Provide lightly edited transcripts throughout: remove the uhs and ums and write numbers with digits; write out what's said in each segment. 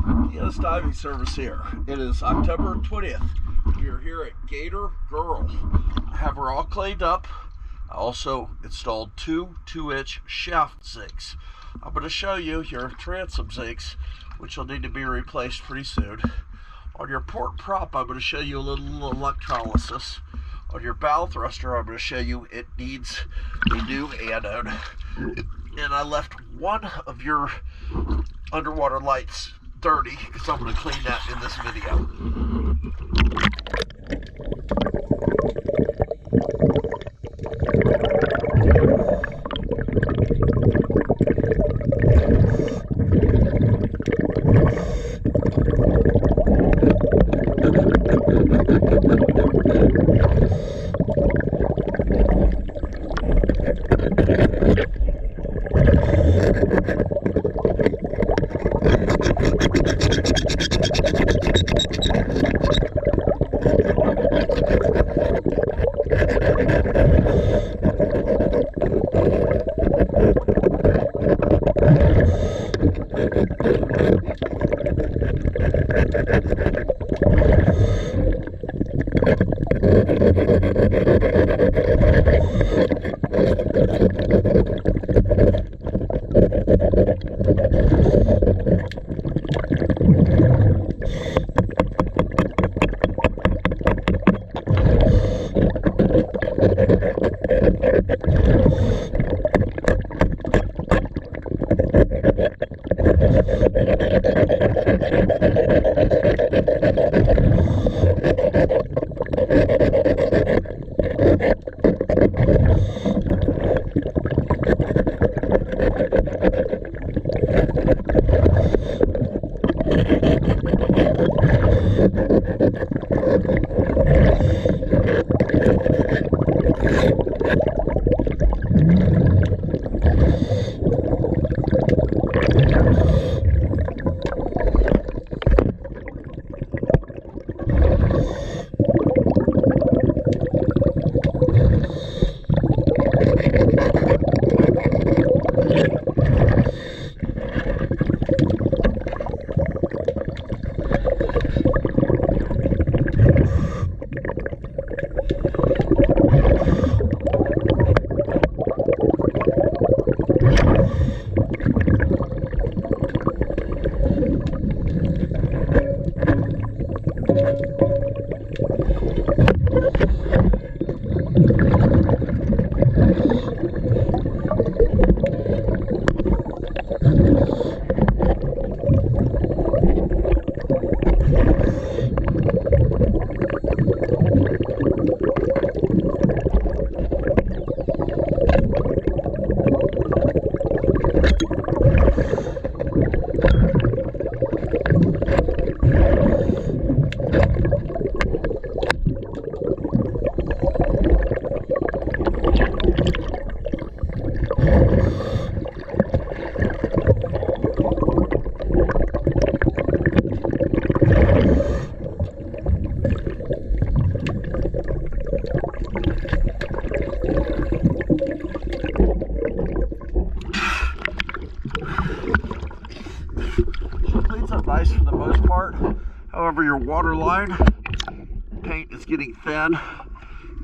DS Diving Service here. It is October 20th. We are here at Gator Girl. I have her all cleaned up. I also installed two 2-inch shaft zincs. I'm going to show you your transom zincs, which will need to be replaced pretty soon. On your port prop, I'm going to show you a little electrolysis. On your bow thruster, I'm going to show you it needs a new anode. And I left one of your underwater lights dirty because I'm going to clean that in this video. Cleans up nice for the most part. However, your water line paint is getting thin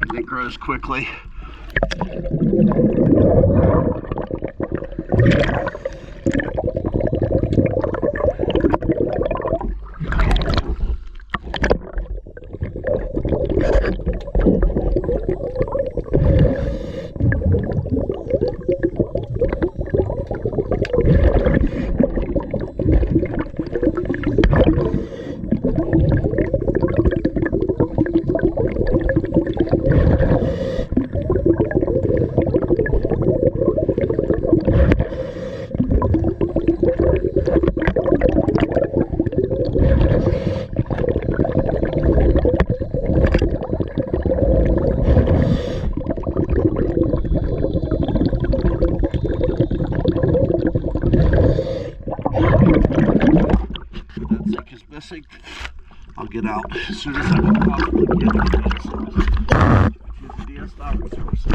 and it grows quickly. I'll get out as soon as I can possibly get it. DS Diving Service.